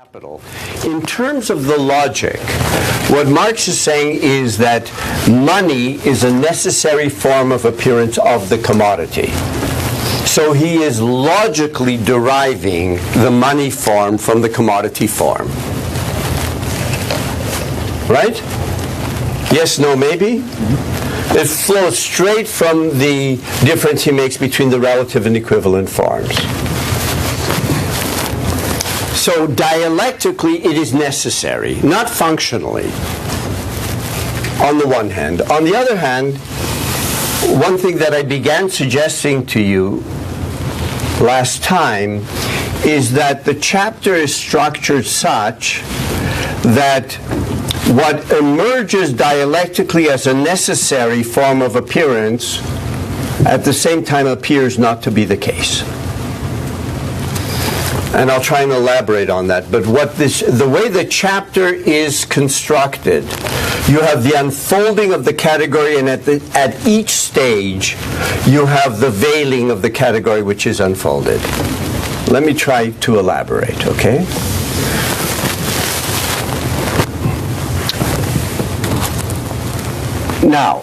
Capital. In terms of the logic, what Marx is saying is that money is a necessary form of appearance of the commodity. So he is logically deriving the money form from the commodity form. Right? Yes, no, maybe? It flows straight from the difference he makes between the relative and equivalent forms. So dialectically, it is necessary, not functionally, on the one hand. On the other hand, one thing that I began suggesting to you last time is that the chapter is structured such that what emerges dialectically as a necessary form of appearance at the same time appears not to be the case. And I'll try and elaborate on that. But the way the chapter is constructed, you have the unfolding of the category, and at each stage, you have the veiling of the category which is unfolded. Let me try to elaborate, okay? Now,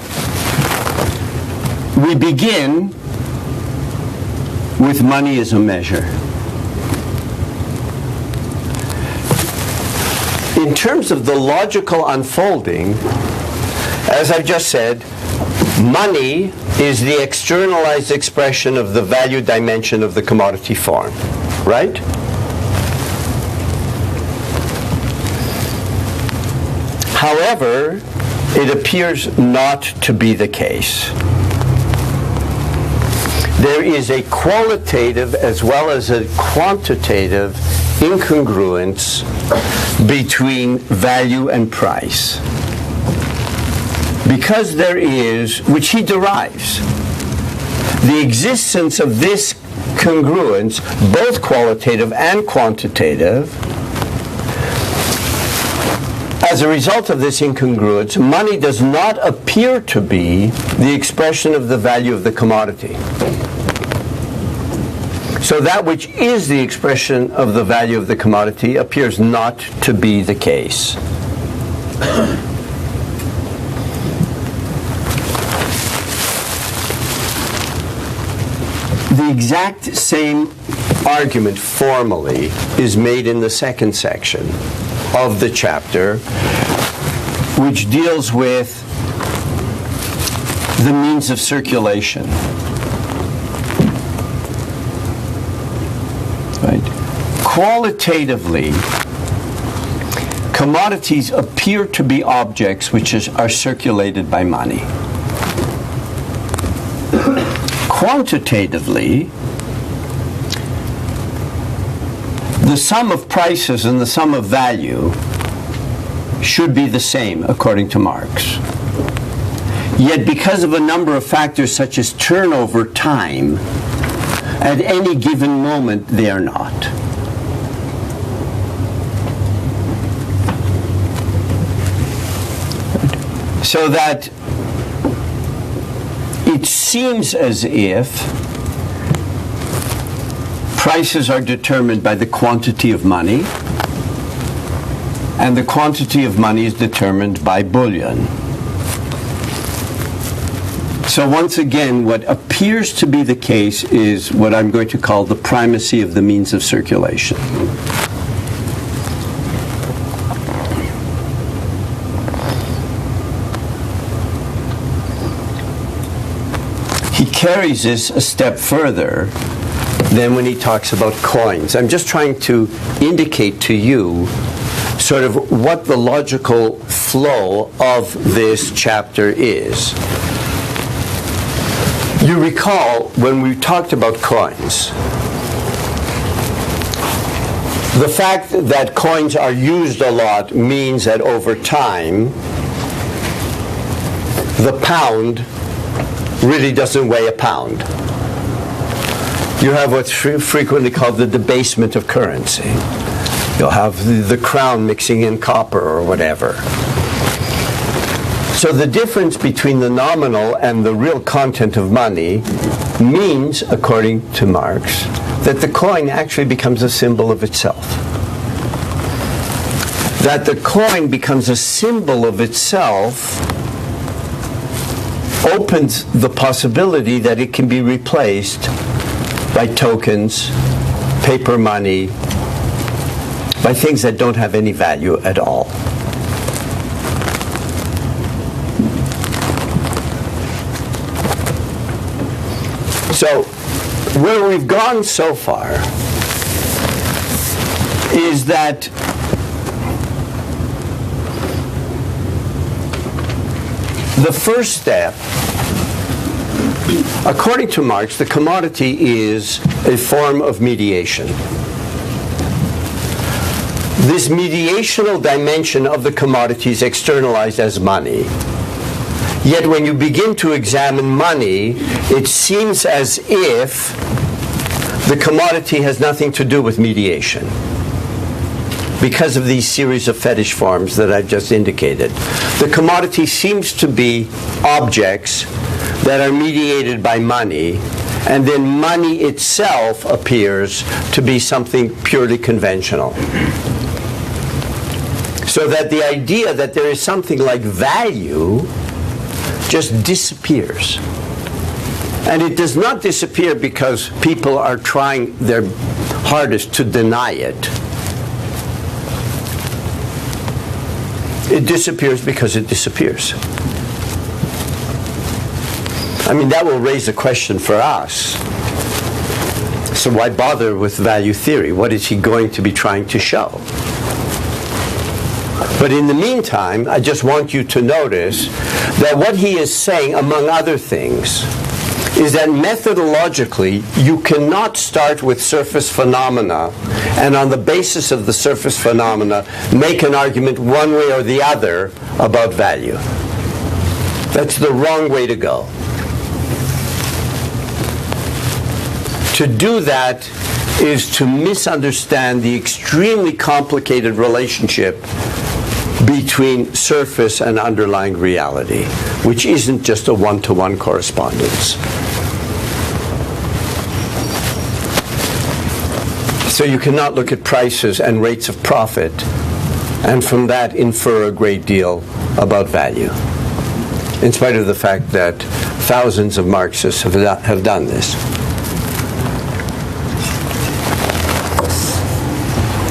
we begin with money as a measure. In terms of the logical unfolding, as I've just said, money is the externalized expression of the value dimension of the commodity form, right? However, it appears not to be the case. There is a qualitative as well as a quantitative incongruence between value and price. Because there is, which he derives, the existence of this congruence, both qualitative and quantitative. As a result of this incongruence, money does not appear to be the expression of the value of the commodity. So that which is the expression of the value of the commodity appears not to be the case. The exact same argument formally is made in the second section of the chapter, which deals with the means of circulation. Right? Qualitatively, commodities appear to be objects which are circulated by money. Quantitatively, the sum of prices and the sum of value should be the same, according to Marx. Yet because of a number of factors such as turnover time, at any given moment they are not. So that it seems as if prices are determined by the quantity of money, and the quantity of money is determined by bullion. So once again, what appears to be the case is what I'm going to call the primacy of the means of circulation. He carries this a step further than when he talks about coins. I'm just trying to indicate to you sort of what the logical flow of this chapter is. You recall when we talked about coins, the fact that coins are used a lot means that over time, the pound really doesn't weigh a pound. You have what's frequently called the debasement of currency. You'll have the crown mixing in copper or whatever. So the difference between the nominal and the real content of money means, according to Marx, that the coin actually becomes a symbol of itself. that the coin becomes a symbol of itself opens the possibility that it can be replaced by tokens, paper money, by things that don't have any value at all. So, where we've gone so far is that the first step, according to Marx, the commodity is a form of mediation. This mediational dimension of the commodity is externalized as money. Yet when you begin to examine money, it seems as if the commodity has nothing to do with mediation, because of these series of fetish forms that I've just indicated. The commodity seems to be objects that are mediated by money, and then money itself appears to be something purely conventional. So that the idea that there is something like value just disappears. And it does not disappear because people are trying their hardest to deny it. It disappears because it disappears. I mean, that will raise a question for us. So why bother with value theory? What is he going to be trying to show? But in the meantime, I just want you to notice that what he is saying, among other things, is that methodologically you cannot start with surface phenomena and on the basis of the surface phenomena make an argument one way or the other about value. That's the wrong way to go. To do that is to misunderstand the extremely complicated relationship between surface and underlying reality, which isn't just a one-to-one correspondence. So you cannot look at prices and rates of profit and from that infer a great deal about value, in spite of the fact that thousands of Marxists have done this.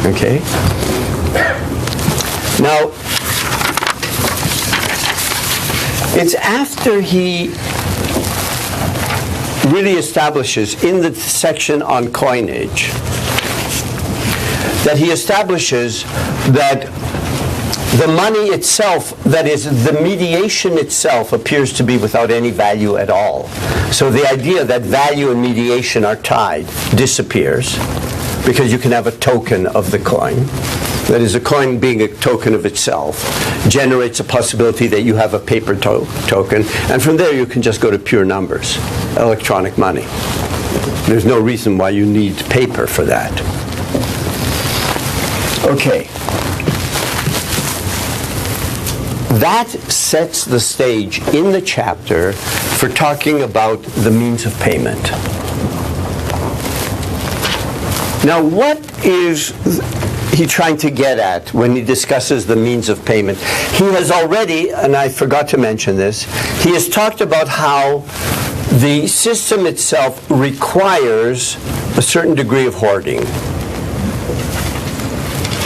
Okay? Now, it's after he really establishes in the section on coinage that he establishes that the money itself, that is, the mediation itself, appears to be without any value at all. So the idea that value and mediation are tied disappears, because you can have a token of the coin. That is, a coin being a token of itself generates a possibility that you have a paper token, and from there you can just go to pure numbers, electronic money. There's no reason why you need paper for that. Okay. That sets the stage in the chapter for talking about the means of payment. Now, what is he trying to get at when he discusses the means of payment? He has already, and I forgot to mention this, he has talked about how the system itself requires a certain degree of hoarding.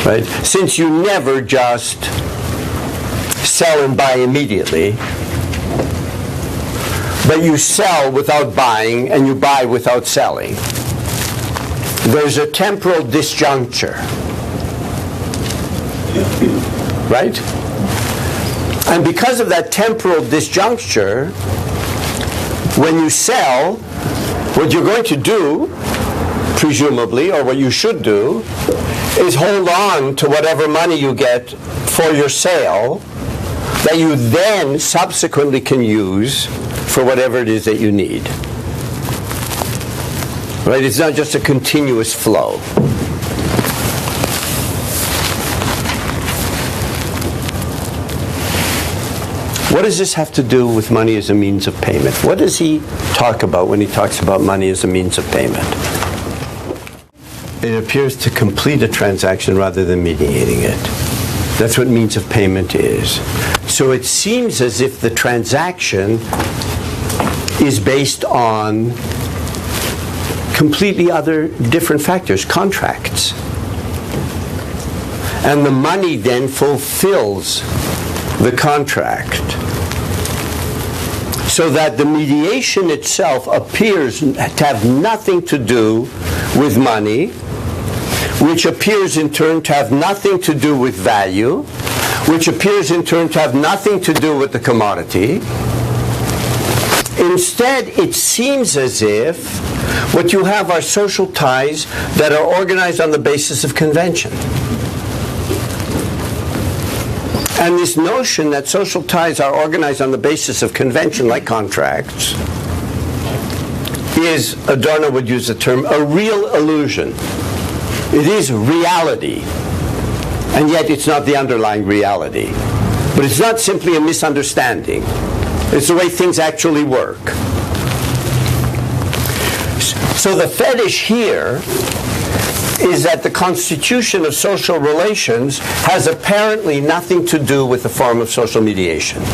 Right? Since you never just sell and buy immediately, but you sell without buying and you buy without selling, there's a temporal disjuncture. Right? And because of that temporal disjuncture, when you sell, what you're going to do, presumably, or what you should do, is hold on to whatever money you get for your sale that you then subsequently can use for whatever it is that you need. Right? It's not just a continuous flow. What does this have to do with money as a means of payment? What does he talk about when he talks about money as a means of payment? It appears to complete a transaction rather than mediating it. That's what means of payment is. So it seems as if the transaction is based on completely other different factors, contracts. And the money then fulfills the contract. So that the mediation itself appears to have nothing to do with money, which appears in turn to have nothing to do with value, which appears in turn to have nothing to do with the commodity. Instead, it seems as if what you have are social ties that are organized on the basis of convention. And this notion that social ties are organized on the basis of convention, like contracts, is, Adorno would use the term, a real illusion. It is reality, and yet it's not the underlying reality. But it's not simply a misunderstanding. It's the way things actually work. So the fetish here is that the constitution of social relations has apparently nothing to do with the form of social mediation.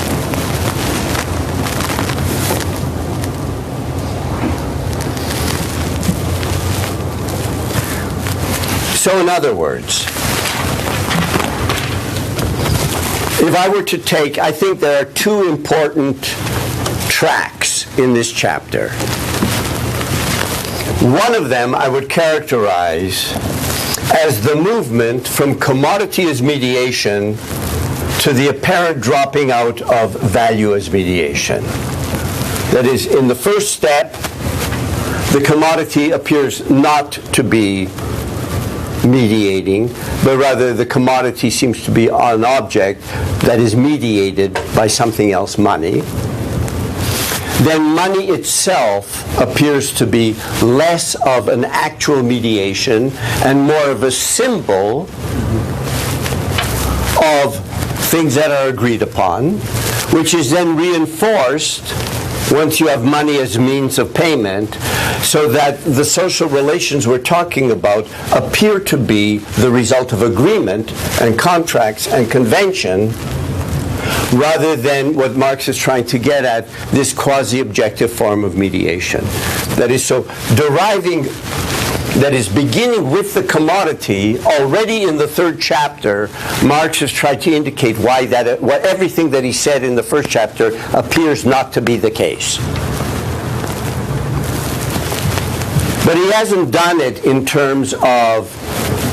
So in other words, if I were to take, I think there are two important tracks in this chapter. One of them I would characterize as the movement from commodity as mediation to the apparent dropping out of value as mediation. That is, in the first step, the commodity appears not to be mediating, but rather the commodity seems to be an object that is mediated by something else, money. Then money itself appears to be less of an actual mediation and more of a symbol of things that are agreed upon, which is then reinforced once you have money as means of payment, so that the social relations we're talking about appear to be the result of agreement and contracts and convention, rather than what Marx is trying to get at, this quasi-objective form of mediation. That is, so deriving, that is, beginning with the commodity, already in the third chapter, Marx has tried to indicate why that, what everything that he said in the first chapter appears not to be the case. But he hasn't done it in terms of,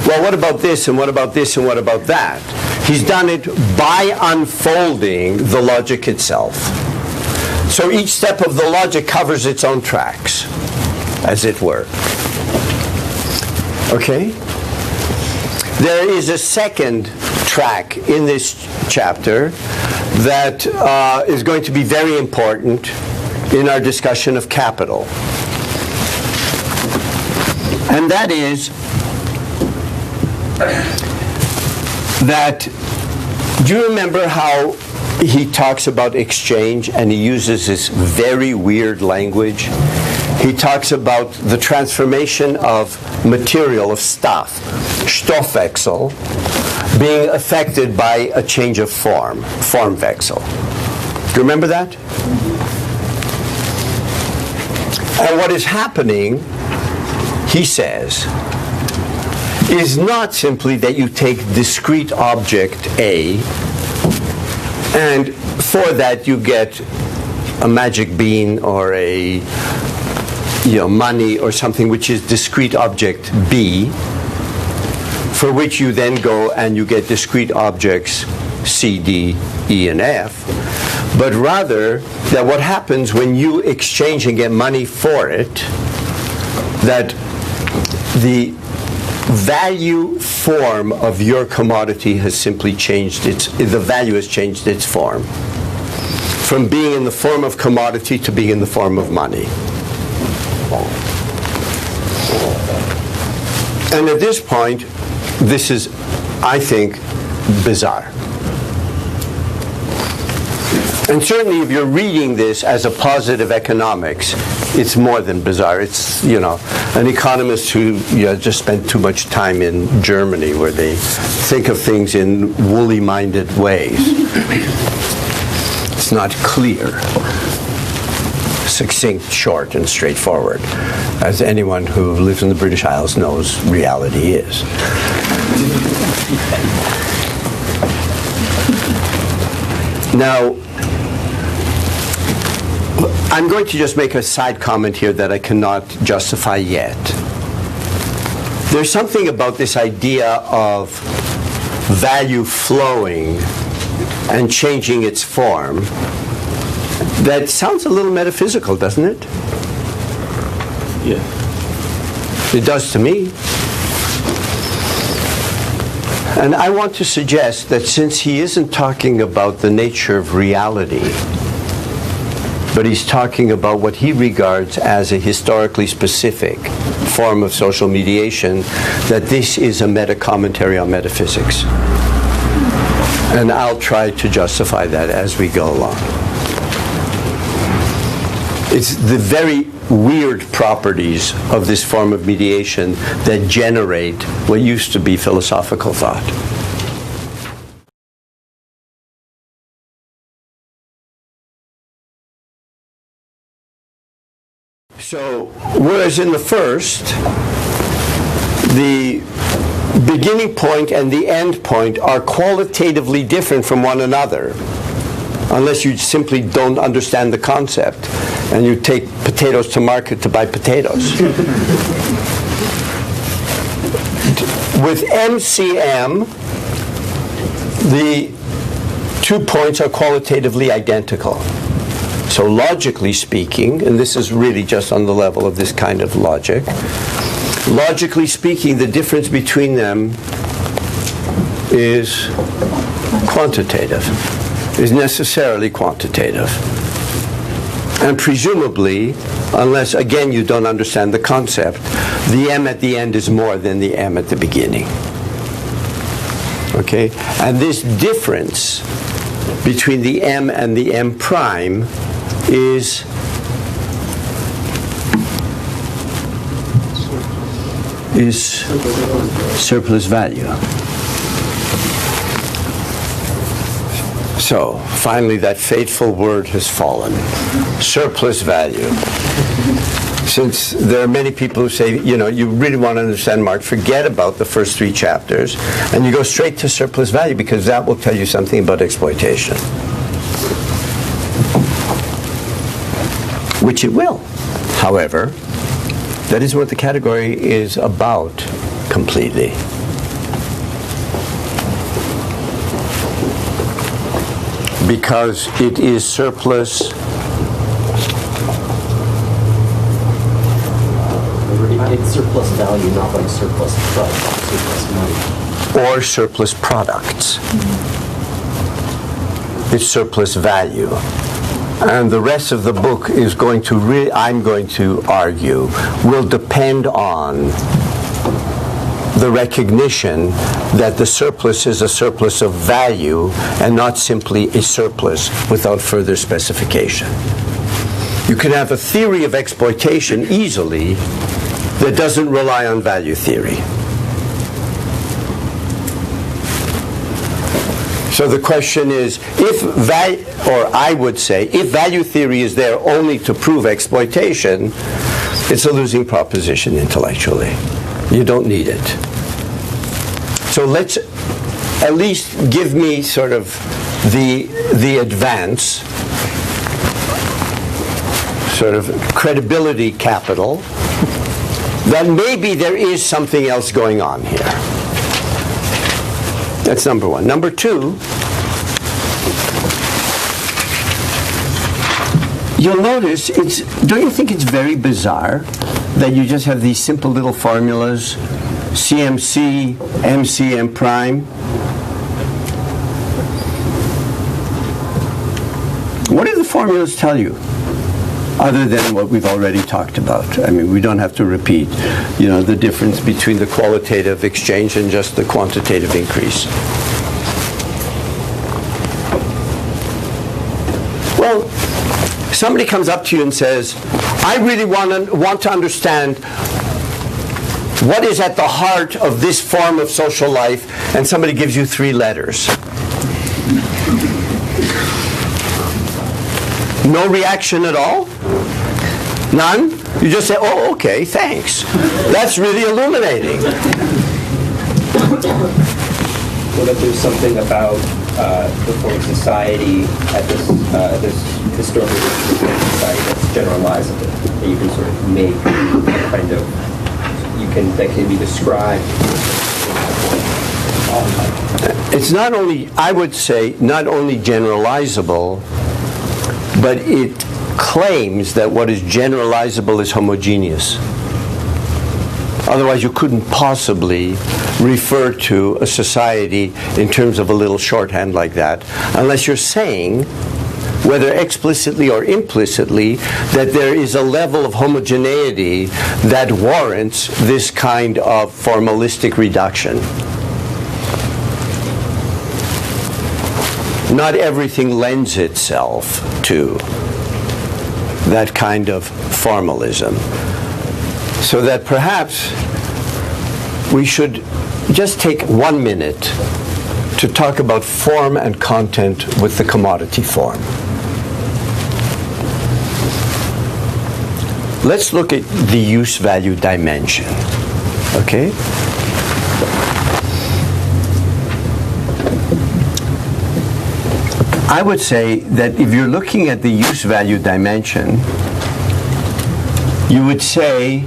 well, what about this, and what about this, and what about that? He's done it by unfolding the logic itself. So each step of the logic covers its own tracks, as it were. Okay? There is a second track in this chapter that is going to be very important in our discussion of capital. And that is that, do you remember how he talks about exchange and he uses this very weird language? He talks about the transformation of material, of stuff, Stoffwechsel, being affected by a change of form, Formwechsel. Do you remember that? And what is happening, he says, is not simply that you take discrete object A, and for that you get a magic bean or a money or something which is discrete object B, for which you then go and you get discrete objects C, D, E, and F, but rather that what happens when you exchange and get money for it, that the value form of your commodity has simply changed the value has changed its form from being in the form of commodity to being in the form of money. And at this point, this is, I think, bizarre. And certainly if you're reading this as a positive economics, it's more than bizarre. It's, an economist who just spent too much time in Germany where they think of things in woolly-minded ways. It's not clear, succinct, short, and straightforward, as anyone who lives in the British Isles knows reality is. Now, I'm going to just make a side comment here that I cannot justify yet. There's something about this idea of value flowing and changing its form that sounds a little metaphysical, doesn't it? Yeah. It does to me. And I want to suggest that since he isn't talking about the nature of reality, but he's talking about what he regards as a historically specific form of social mediation, that this is a meta-commentary on metaphysics. And I'll try to justify that as we go along. It's the very weird properties of this form of mediation that generate what used to be philosophical thought. So, whereas in the first, the beginning point and the end point are qualitatively different from one another, unless you simply don't understand the concept and you take potatoes to market to buy potatoes. With MCM, the 2 points are qualitatively identical. So logically speaking, and this is really just on the level of this kind of logic, logically speaking, the difference between them is quantitative, is necessarily quantitative. And presumably, unless, again, you don't understand the concept, the M at the end is more than the M at the beginning. Okay? And this difference between the M and the M prime is surplus value. So, finally, that fateful word has fallen. Surplus value. Since there are many people who say, you really want to understand Marx, forget about the first 3 chapters, and you go straight to surplus value, because that will tell you something about exploitation. Which it will. However, that isn't what the category is about completely. Because it is surplus. It's surplus value, not like surplus product, surplus money. Or surplus products. It's surplus value. And the rest of the book is going to, I'm going to argue, will depend on the recognition that the surplus is a surplus of value and not simply a surplus without further specification. You can have a theory of exploitation easily that doesn't rely on value theory. So the question is, if value theory is there only to prove exploitation, it's a losing proposition intellectually. You don't need it. So let's at least give me sort of the advance, sort of credibility capital, that maybe there is something else going on here. That's number one. Number two, you'll notice, don't you think it's very bizarre that you just have these simple little formulas, CMC, MCM prime? What do the formulas tell you, other than what we've already talked about? I mean, we don't have to repeat, the difference between the qualitative exchange and just the quantitative increase. somebody comes up to you and says, I really want to understand what is at the heart of this form of social life, and somebody gives you 3 letters. No reaction at all? None? You just say, oh, okay, thanks. That's really illuminating. What if there's something about the form of society at this historical society that's generalizable, that you can sort of make kind of, that can be described? It's not only, I would say, not only generalizable, but it claims that what is generalizable is homogeneous. Otherwise, you couldn't possibly refer to a society in terms of a little shorthand like that, unless you're saying, whether explicitly or implicitly, that there is a level of homogeneity that warrants this kind of formalistic reduction. Not everything lends itself to that kind of formalism. So that perhaps we should just take 1 minute to talk about form and content with the commodity form. Let's look at the use-value dimension, okay? I would say that if you're looking at the use-value dimension, you would say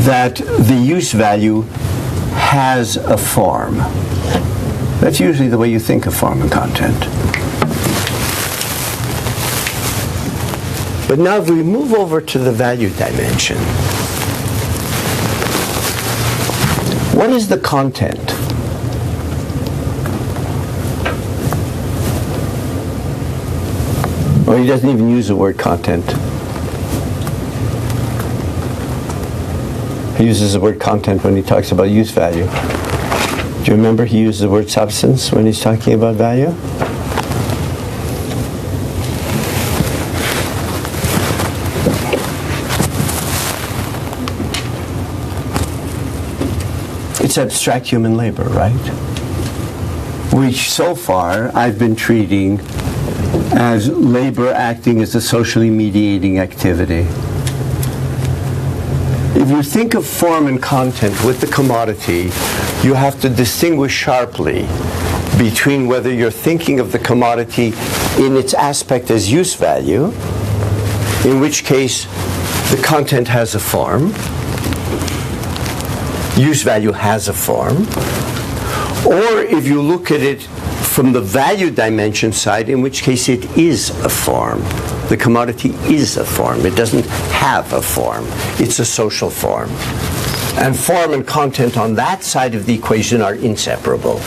that the use value has a form. That's usually the way you think of form and content. But now if we move over to the value dimension, what is the content? Well, he doesn't even use the word content. He uses the word content when he talks about use value. Do you remember he used the word substance when he's talking about value? It's abstract human labor, right? Which so far I've been treating as labor acting as a socially mediating activity. If you think of form and content with the commodity, you have to distinguish sharply between whether you're thinking of the commodity in its aspect as use value, in which case the content has a form, use value has a form, or if you look at it from the value dimension side, in which case it is a form. The commodity is a form. It doesn't have a form. It's a social form. And form and content on that side of the equation are inseparable.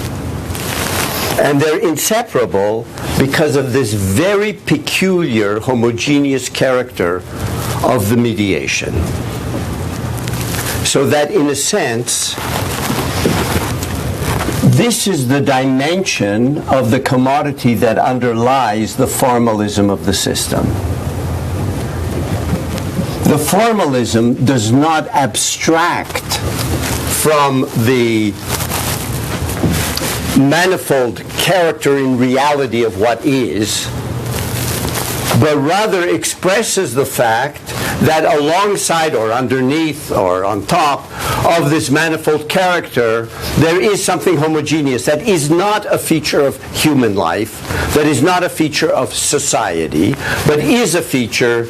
And they're inseparable because of this very peculiar homogeneous character of the mediation. So that in a sense, this is the dimension of the commodity that underlies the formalism of the system. The formalism does not abstract from the manifold character in reality of what is, but rather expresses the fact that alongside or underneath or on top of this manifold character, there is something homogeneous that is not a feature of human life, that is not a feature of society, but is a feature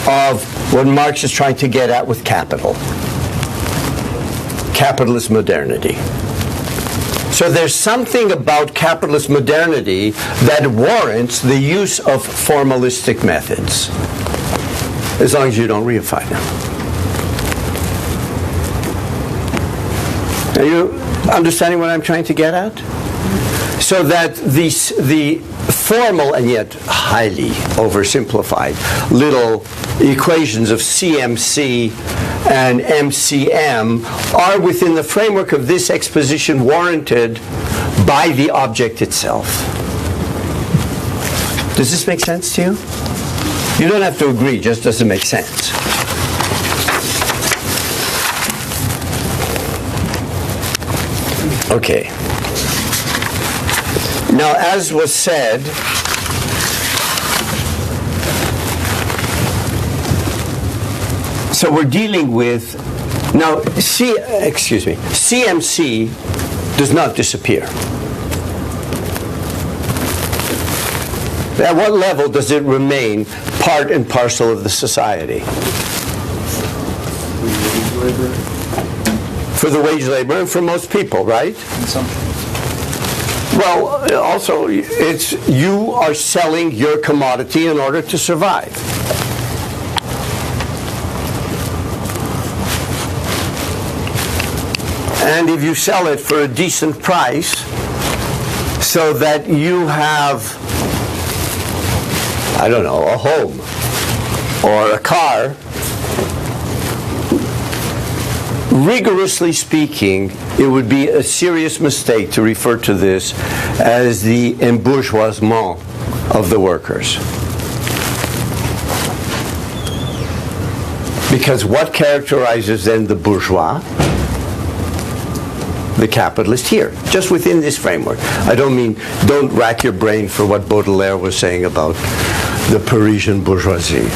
of what Marx is trying to get at with capital. Capitalist modernity. So there's something about capitalist modernity that warrants the use of formalistic methods, as long as you don't reify them. Are you understanding what I'm trying to get at? So that the formal and yet highly oversimplified little equations of CMC and MCM are within the framework of this exposition warranted by the object itself. Does this make sense to you? You don't have to agree, just doesn't make sense. Okay. Now, as was said, so we're dealing with, now, CMC does not disappear. At what level does it remain part and parcel of the society? For the wage laborer and for most people, right? Well, also, it's you are selling your commodity in order to survive. And if you sell it for a decent price so that you have, I don't know, a home or a car, rigorously speaking, it would be a serious mistake to refer to this as the embourgeoisement of the workers. Because what characterizes then the bourgeois? The capitalist here, just within this framework. I don't mean, don't rack your brain for what Baudelaire was saying about the Parisian bourgeoisie.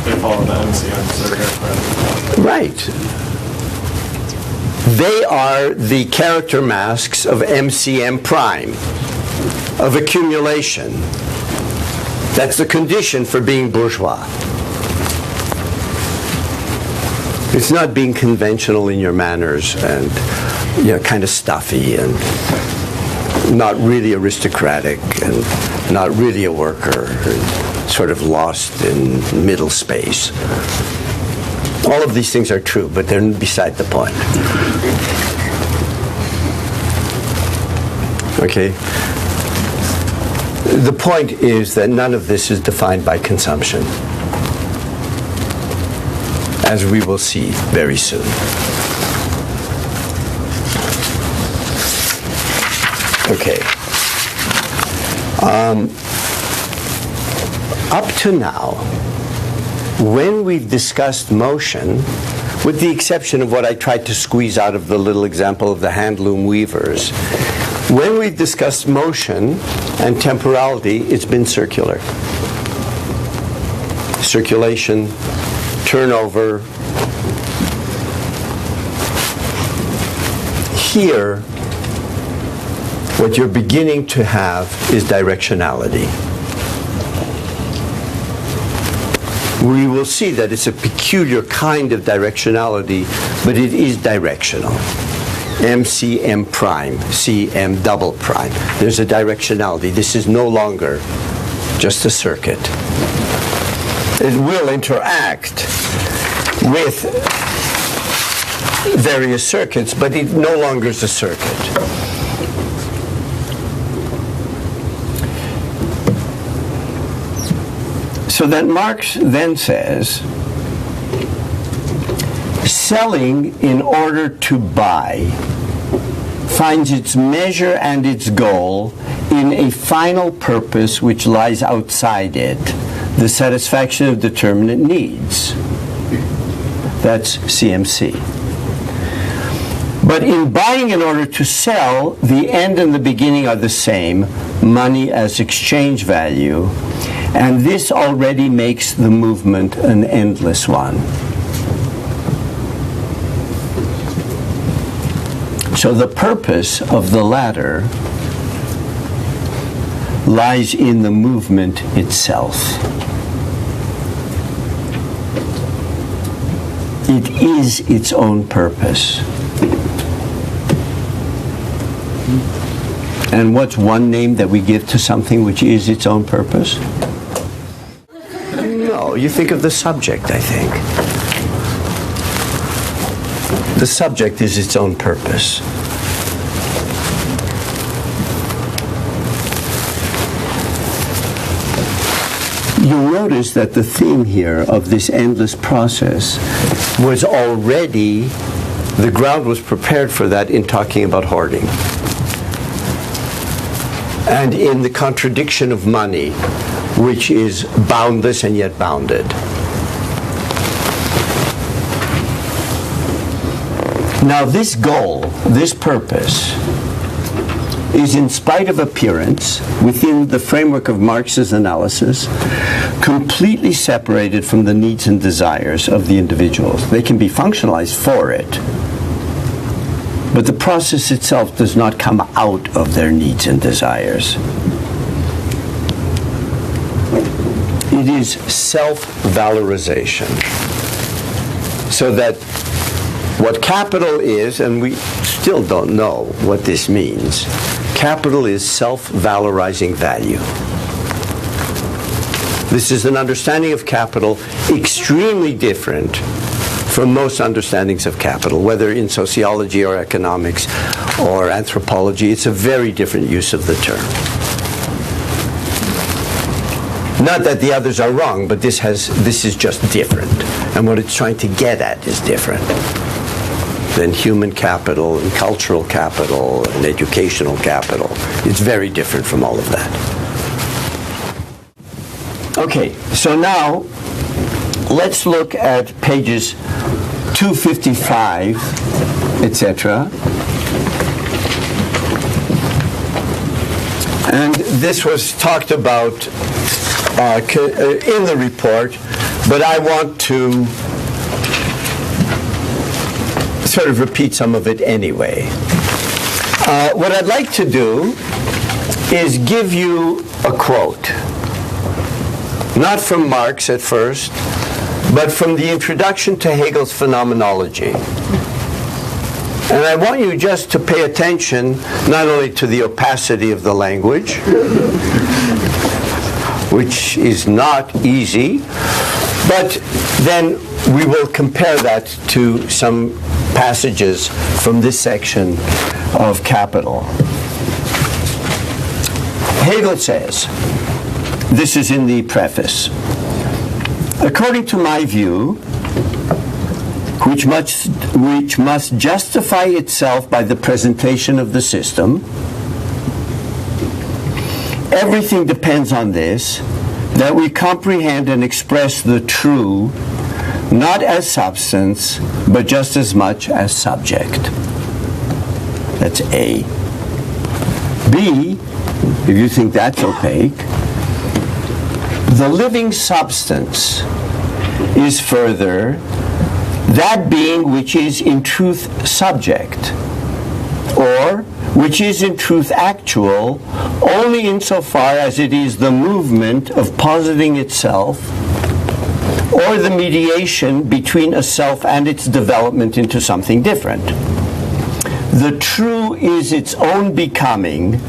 They follow the MCM circuit. Right. They are the character masks of MCM prime, of accumulation. That's the condition for being bourgeois. It's not being conventional in your manners and, you know, kind of stuffy and not really aristocratic and not really a worker, sort of lost in middle space. All of these things are true, but they're beside the point. Okay? The point is that none of this is defined by consumption, as we will see very soon. Okay. Up to now, when we've discussed motion, with the exception of what I tried to squeeze out of the little example of the handloom weavers, when we've discussed motion and temporality, it's been circular. Circulation, turnover. Here, what you're beginning to have is directionality. We will see that it's a peculiar kind of directionality, but it is directional. MCM prime, CM double prime. There's a directionality. This is no longer just a circuit. It will interact with various circuits, but it no longer is a circuit. So then Marx then says, selling in order to buy finds its measure and its goal in a final purpose which lies outside it, the satisfaction of determinate needs. That's CMC. But in buying in order to sell, the end and the beginning are the same, money as exchange value, and this already makes the movement an endless one. So the purpose of the latter lies in the movement itself. It is its own purpose. And what's one name that we give to something which is its own purpose? No, you think of the subject, I think. The subject is its own purpose. You'll notice that the theme here of this endless process was already, the ground was prepared for that in talking about hoarding. and in the contradiction of money, which is boundless and yet bounded. Now this goal, this purpose, is in spite of appearance, within the framework of Marx's analysis, completely separated from the needs and desires of the individuals. They can be functionalized for it, but the process itself does not come out of their needs and desires. It is self-valorization. So that what capital is, and we still don't know what this means, capital is self-valorizing value. This is an understanding of capital extremely different from most understandings of capital, whether in sociology or economics or anthropology. It's a very different use of the term. Not that the others are wrong, but this is just different. And what it's trying to get at is different than human capital and cultural capital and educational capital. It's very different from all of that. Okay, so now let's look at pages 255, etc. And this was talked about in the report, but I want to sort of repeat some of it anyway. What I'd like to do is give you a quote, not from Marx at first, but from the introduction to Hegel's Phenomenology. And I want you just to pay attention not only to the opacity of the language, which is not easy, but then we will compare that to some passages from this section of Capital. Hegel says, this is in the preface, according to my view, which must justify itself by the presentation of the system, everything depends on this, that we comprehend and express the true, not as substance, but just as much as subject. That's A. B, if you think that's opaque, the living substance is further that being which is in truth subject, or which is in truth actual, only insofar as it is the movement of positing itself, or the mediation between a self and its development into something different. The true is its own becoming,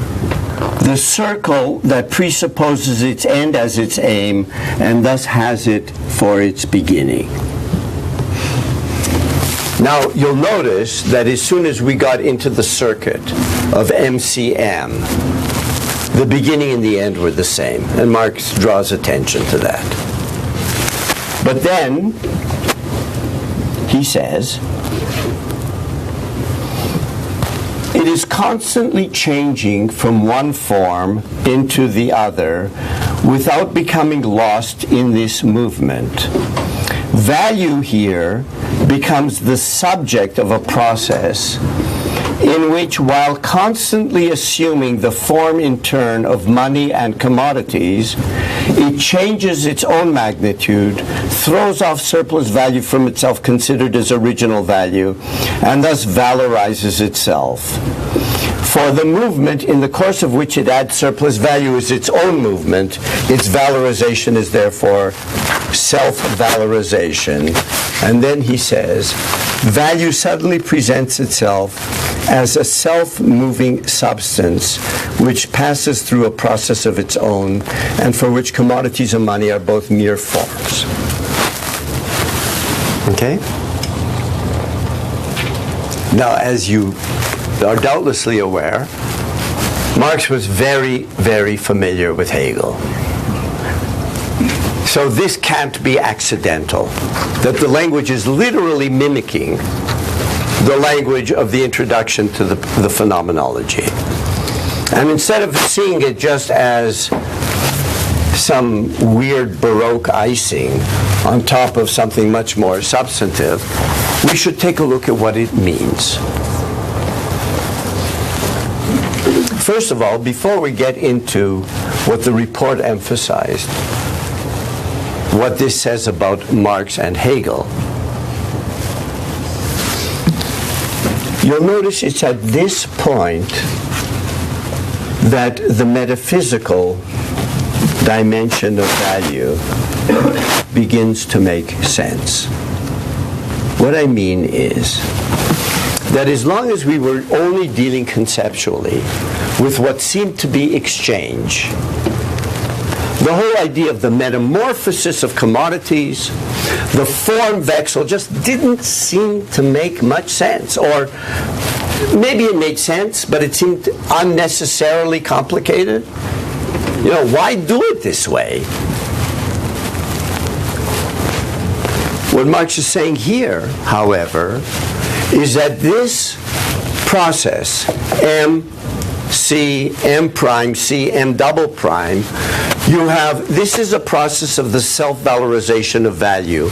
the circle that presupposes its end as its aim, and thus has it for its beginning. Now, you'll notice that as soon as we got into the circuit of MCM, the beginning and the end were the same, and Marx draws attention to that. But then, he says, it is constantly changing from one form into the other without becoming lost in this movement. Value here becomes the subject of a process in which, while constantly assuming the form in turn of money and commodities, it changes its own magnitude, throws off surplus value from itself considered as original value, and thus valorizes itself. For the movement in the course of which it adds surplus value is its own movement, its valorization is therefore self-valorization. And then he says, value suddenly presents itself as a self-moving substance which passes through a process of its own and for which commodities and money are both mere forms. Okay? Now, as you are doubtlessly aware, Marx was very, very familiar with Hegel. So this can't be accidental, that the language is literally mimicking the language of the introduction to the phenomenology. And instead of seeing it just as some weird Baroque icing on top of something much more substantive, we should take a look at what it means. First of all, before we get into what the report emphasized, what this says about Marx and Hegel, you'll notice it's at this point that the metaphysical dimension of value begins to make sense. What I mean is that as long as we were only dealing conceptually with what seemed to be exchange, the whole idea of the metamorphosis of commodities, the form vexel, just didn't seem to make much sense. Or maybe it made sense, but it seemed unnecessarily complicated. You know, why do it this way? What Marx is saying here, however, is that this process, M, C, M prime, C, M double prime, this is a process of the self-valorization of value,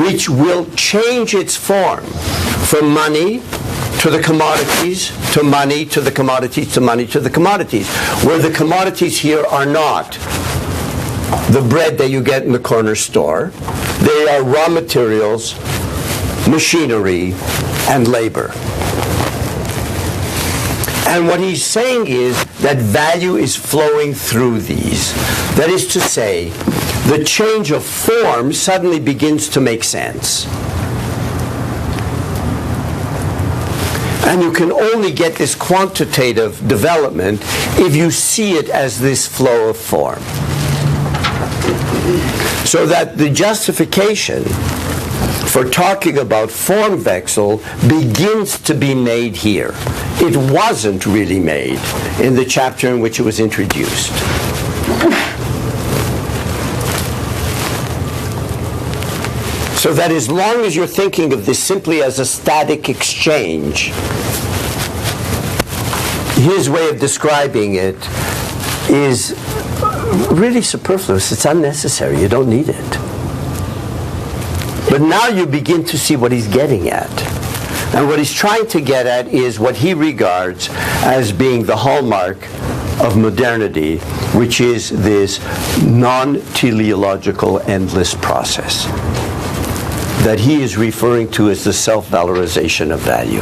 which will change its form from money to the commodities, to money, to the commodities, to money, to the commodities, where the commodities here are not the bread that you get in the corner store. They are raw materials, machinery, and labor. And what he's saying is that value is flowing through these. That is to say, the change of form suddenly begins to make sense. And you can only get this quantitative development if you see it as this flow of form. So that the justification for talking about form vexel begins to be made here. It wasn't really made in the chapter in which it was introduced. So that as long as you're thinking of this simply as a static exchange, his way of describing it is really superfluous. It's unnecessary. You don't need it. But now you begin to see what he's getting at. And what he's trying to get at is what he regards as being the hallmark of modernity, which is this non-teleological endless process that he is referring to as the self-valorization of value.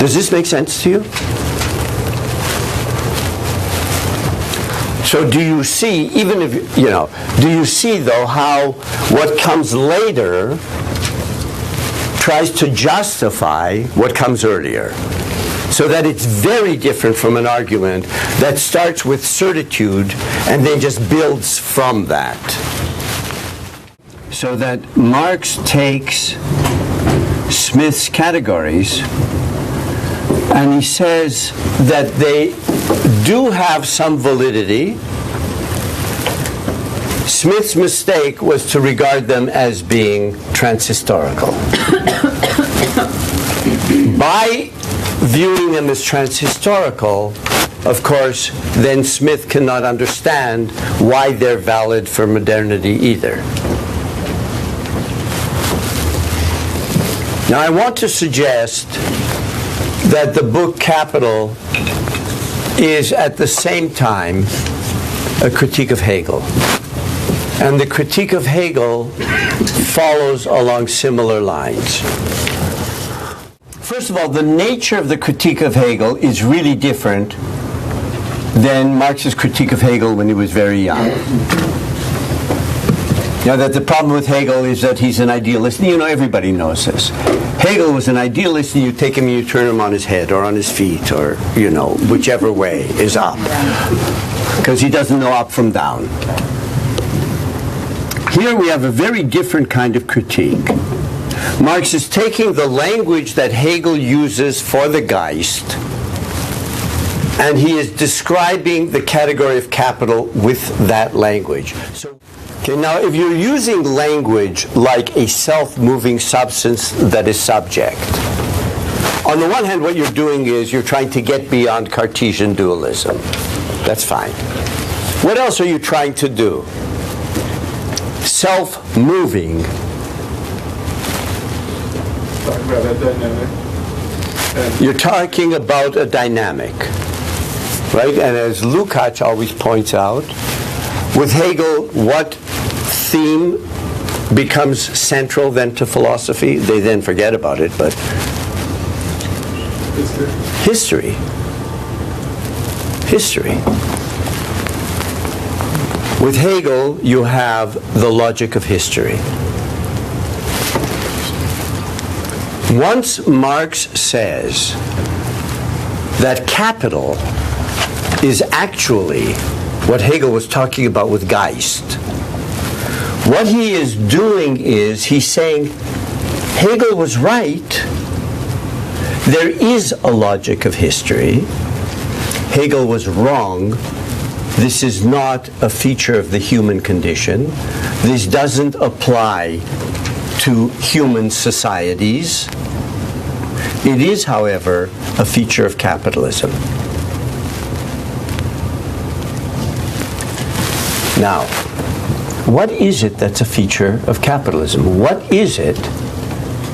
Does this make sense to you? So do you see, even if, do you see though how what comes later tries to justify what comes earlier? So that it's very different from an argument that starts with certitude and then just builds from that. So that Marx takes Smith's categories and he says that they do have some validity. Smith's mistake was to regard them as being transhistorical. By viewing them as transhistorical, of course, then Smith cannot understand why they're valid for modernity either. Now, I want to suggest that the book Capital is at the same time a critique of Hegel. And the critique of Hegel follows along similar lines. First of all, the nature of the critique of Hegel is really different than Marx's critique of Hegel when he was very young. Now, that the problem with Hegel is that he's an idealist. Everybody knows this. Hegel was an idealist, and you take him and you turn him on his head or on his feet or, whichever way is up. Because he doesn't know up from down. Here we have a very different kind of critique. Marx is taking the language that Hegel uses for the Geist, and he is describing the category of capital with that language. Okay, now if you're using language like a self-moving substance that is subject, On the one hand, what you're doing is you're trying to get beyond Cartesian dualism. That's fine. What else are you trying to do? Self-moving. Talk about that dynamic. You're talking about a dynamic, right? And as Lukács always points out, with Hegel, what theme becomes central then to philosophy? They then forget about it, but history. With Hegel, you have the logic of history. Once Marx says that capital is actually what Hegel was talking about with Geist, what he is doing is he's saying Hegel was right. There is a logic of history. Hegel was wrong. This is not a feature of the human condition. This doesn't apply to human societies. It is, however, a feature of capitalism. Now, what is it that's a feature of capitalism? What is it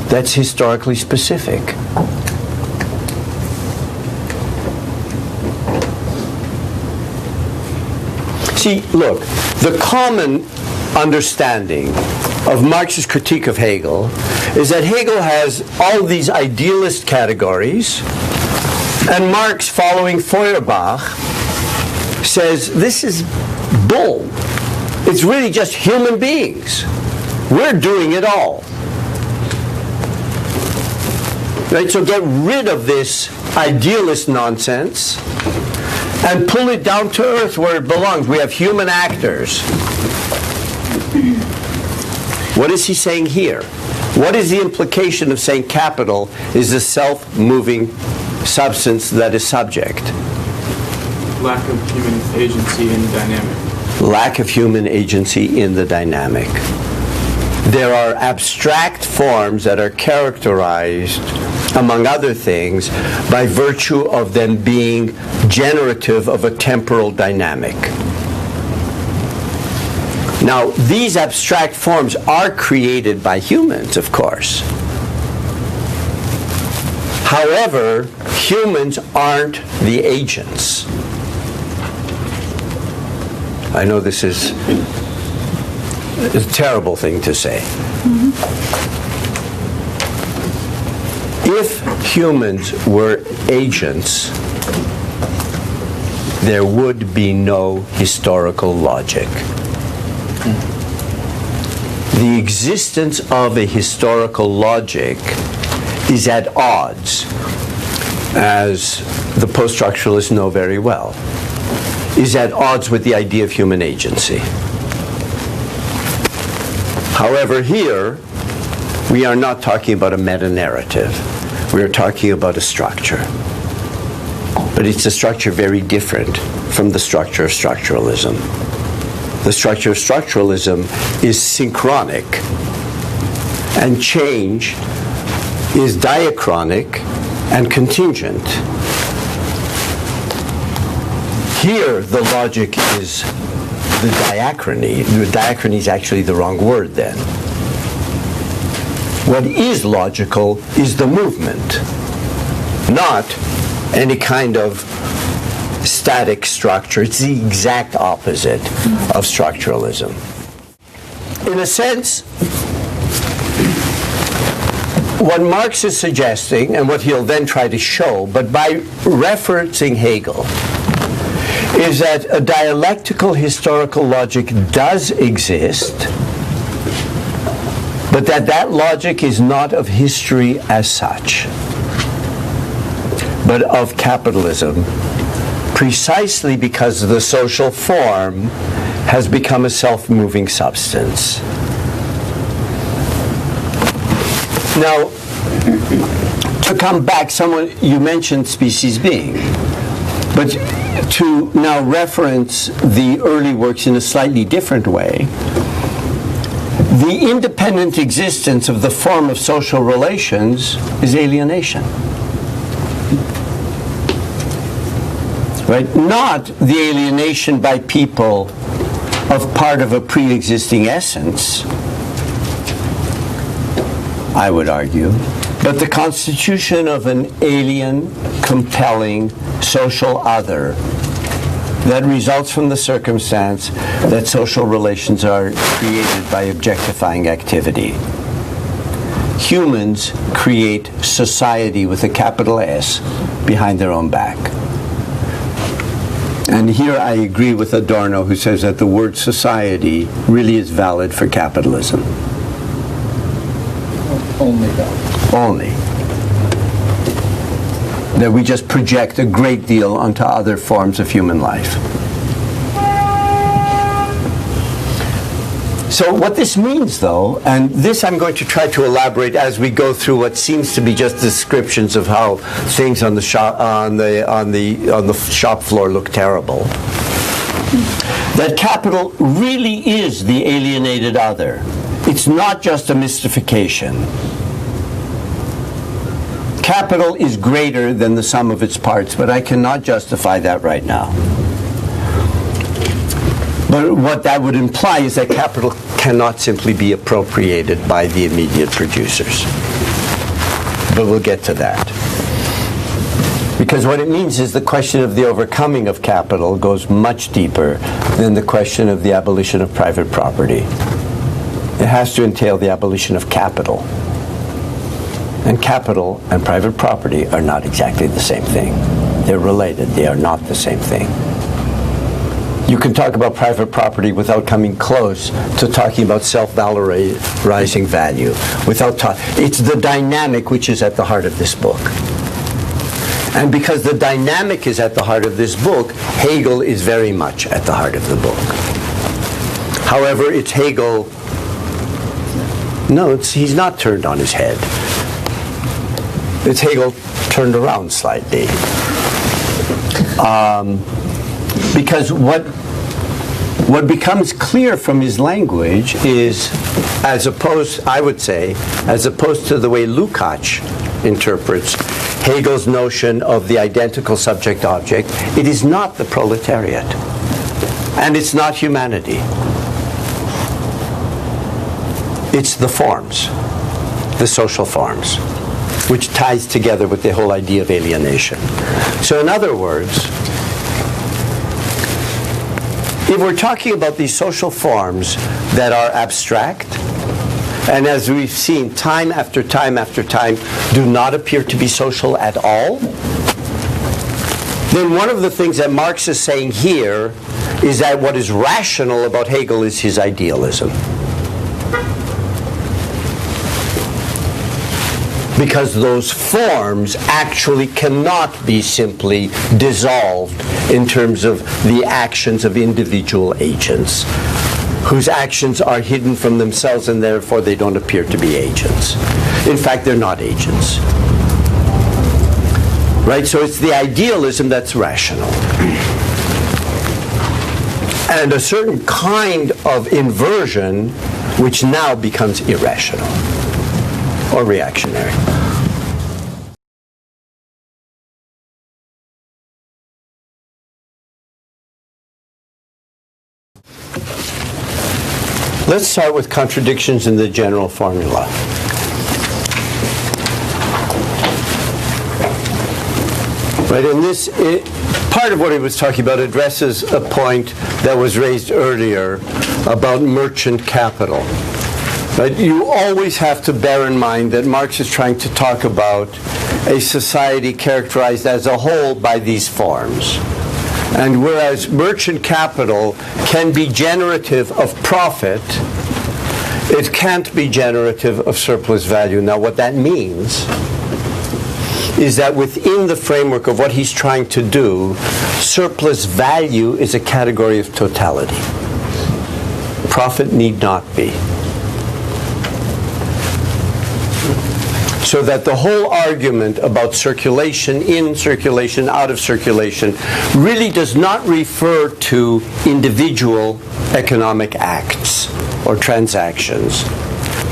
that's historically specific? See, look, the common understanding of Marx's critique of Hegel is that Hegel has all these idealist categories, and Marx, following Feuerbach, says this is bull. It's really just human beings. We're doing it all. Right? So get rid of this idealist nonsense and pull it down to earth where it belongs. We have human actors. What is he saying here? What is the implication of saying capital is a self-moving substance that is subject? Lack of human agency in the dynamic. Lack of human agency in the dynamic. There are abstract forms that are characterized, among other things, by virtue of them being generative of a temporal dynamic. Now, these abstract forms are created by humans, of course. However, humans aren't the agents. I know this is a terrible thing to say. If humans were agents, there would be no historical logic. The existence of a historical logic is at odds, as the post-structuralists know very well, is at odds with the idea of human agency. However, here, we are not talking about a meta-narrative. We are talking about a structure. But it's a structure very different from the structure of structuralism. The structure of structuralism is synchronic, and change is diachronic and contingent. Here, the logic is the diachrony. The diachrony is actually the wrong word then. What is logical is the movement, not any kind of static structure. It's the exact opposite of structuralism. In a sense, what Marx is suggesting, and what he'll then try to show, but by referencing Hegel, is that a dialectical historical logic does exist, but that logic is not of history as such, but of capitalism, precisely because the social form has become a self-moving substance. Now, to come back, you mentioned species being, but to now reference the early works in a slightly different way, the independent existence of the form of social relations is alienation. right? Not the alienation by people of part of a pre-existing essence, I would argue, but the constitution of an alien, compelling, social other that results from the circumstance that social relations are created by objectifying activity. Humans create society with a capital S behind their own back. And here I agree with Adorno, who says that the word society really is valid for capitalism. Only valid. Only. That we just project a great deal onto other forms of human life. So what this means, though, and this I'm going to try to elaborate as we go through what seems to be just descriptions of how things on the shop floor look terrible. That capital really is the alienated other. It's not just a mystification. Capital is greater than the sum of its parts, but I cannot justify that right now. But what that would imply is that capital cannot simply be appropriated by the immediate producers. But we'll get to that. Because what it means is the question of the overcoming of capital goes much deeper than the question of the abolition of private property. It has to entail the abolition of capital. And capital and private property are not exactly the same thing. They're related. They are not the same thing. You can talk about private property without coming close to talking about self-valorizing value. It's the dynamic which is at the heart of this book. And because the dynamic is at the heart of this book, Hegel is very much at the heart of the book. However, it's Hegel... No, he's not turned on his head. It's Hegel turned around slightly. Because what becomes clear from his language is, as opposed to the way Lukács interprets Hegel's notion of the identical subject-object, it is not the proletariat. And it's not humanity. It's the forms, the social forms, which ties together with the whole idea of alienation. So in other words, if we're talking about these social forms that are abstract, and as we've seen time after time after time, do not appear to be social at all, then one of the things that Marx is saying here is that what is rational about Hegel is his idealism. Because those forms actually cannot be simply dissolved in terms of the actions of individual agents, whose actions are hidden from themselves and therefore they don't appear to be agents. In fact, they're not agents. Right? So it's the idealism that's rational. And a certain kind of inversion which now becomes irrational or reactionary. Let's start with contradictions in the general formula. Right, and part of what he was talking about addresses a point that was raised earlier about merchant capital. Right? You always have to bear in mind that Marx is trying to talk about a society characterized as a whole by these forms. And whereas merchant capital can be generative of profit, it can't be generative of surplus value. Now what that means is that within the framework of what he's trying to do, surplus value is a category of totality. Profit need not be. So that the whole argument about circulation, in circulation, out of circulation, really does not refer to individual economic acts or transactions,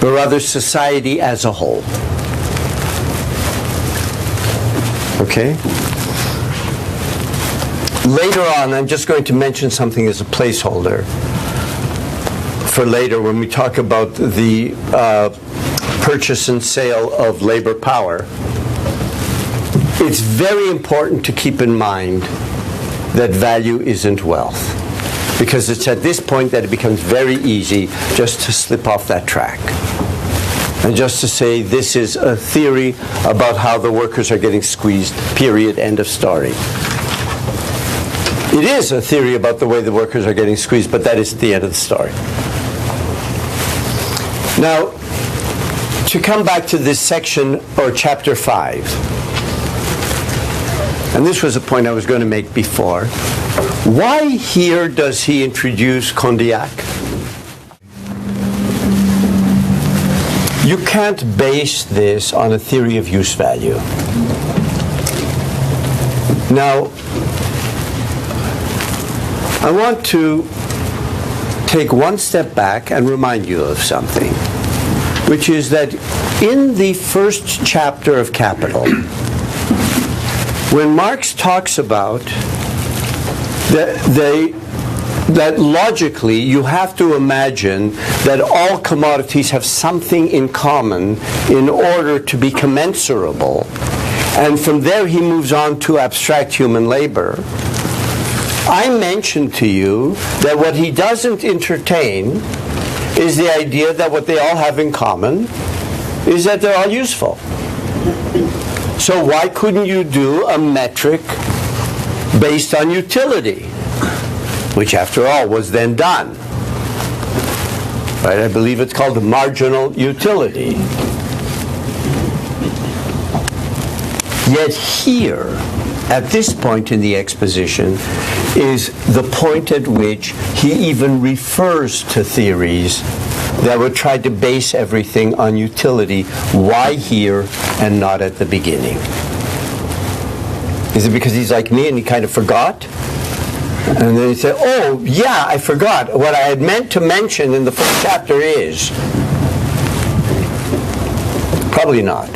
but rather society as a whole. Okay? later on, I'm just going to mention something as a placeholder for later when we talk about the purchase and sale of labor power. It's very important to keep in mind that value isn't wealth, because it's at this point that it becomes very easy just to slip off that track and just to say this is a theory about how the workers are getting squeezed, period, end of story. It is a theory about the way the workers are getting squeezed, but that isn't the end of the story. Now, to come back to this section, or chapter 5, and this was a point I was going to make before, why here does he introduce Condillac? You can't base this on a theory of use value. Now, I want to take one step back and remind you of something, which is that in the first chapter of Capital, when Marx talks about that logically you have to imagine that all commodities have something in common in order to be commensurable, and from there he moves on to abstract human labor, I mentioned to you that what he doesn't entertain is the idea that what they all have in common is that they're all useful. So why couldn't you do a metric based on utility, which after all was then done? Right? I believe it's called marginal utility. Yet here, at this point in the exposition, is the point at which he even refers to theories that would try to base everything on utility. Why here and not at the beginning? Is it because he's like me and he kind of forgot? And then he said, oh, yeah, I forgot. What I had meant to mention in the first chapter is... Probably not.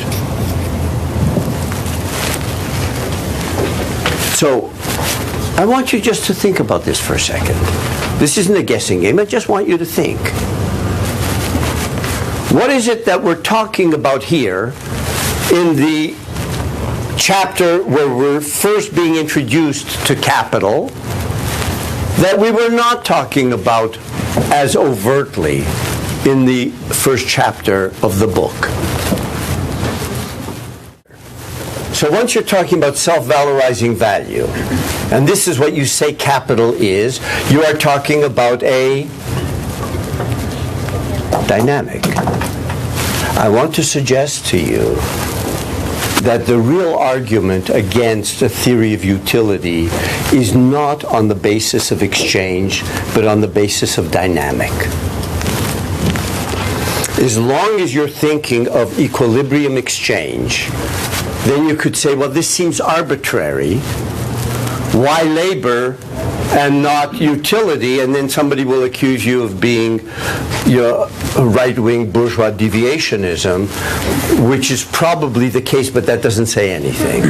So, I want you just to think about this for a second. This isn't a guessing game. I just want you to think. What is it that we're talking about here in the chapter where we're first being introduced to capital that we were not talking about as overtly in the first chapter of the book? So once you're talking about self-valorizing value, and this is what you say capital is, you are talking about a dynamic. I want to suggest to you that the real argument against a theory of utility is not on the basis of exchange, but on the basis of dynamic. As long as you're thinking of equilibrium exchange, then you could say, well, this seems arbitrary. Why labor and not utility? And then somebody will accuse you of being a right-wing bourgeois deviationism, which is probably the case, but that doesn't say anything.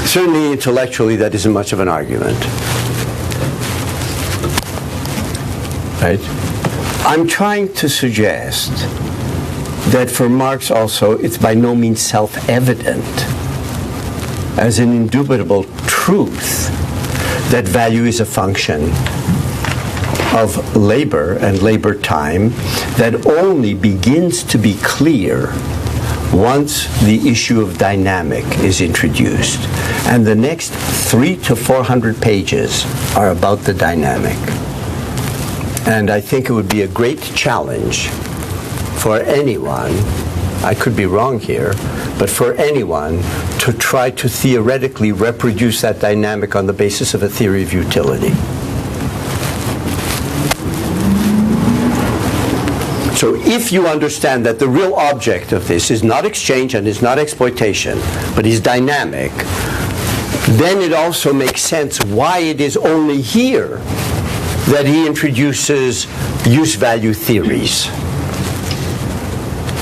Certainly intellectually, that isn't much of an argument. Right? I'm trying to suggest that for Marx also, it's by no means self-evident as an indubitable truth that value is a function of labor and labor time that only begins to be clear once the issue of dynamic is introduced. And the next 300 to 400 pages are about the dynamic. And I think it would be a great challenge for anyone, I could be wrong here, but for anyone to try to theoretically reproduce that dynamic on the basis of a theory of utility. So if you understand that the real object of this is not exchange and is not exploitation, but is dynamic, then it also makes sense why it is only here that he introduces use-value theories.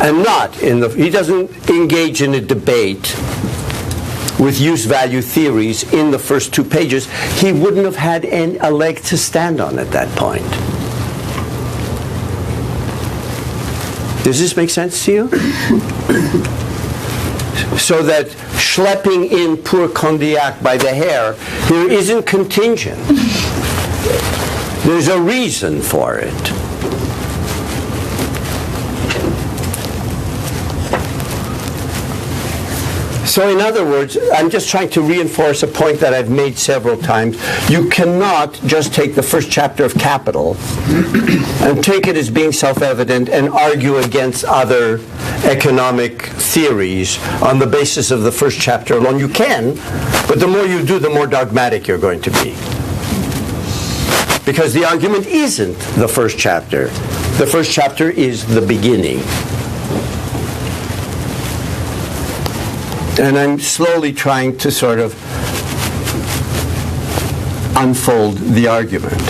And not in the, he doesn't engage in a debate with use-value theories in the first 2 pages, he wouldn't have had a leg to stand on at that point. Does this make sense to you? So that schlepping in poor Condillac by the hair here isn't contingent. There's a reason for it. So in other words, I'm just trying to reinforce a point that I've made several times. You cannot just take the first chapter of Capital and take it as being self-evident and argue against other economic theories on the basis of the first chapter alone. You can, but the more you do, the more dogmatic you're going to be. Because the argument isn't the first chapter. The first chapter is the beginning. And I'm slowly trying to sort of unfold the argument.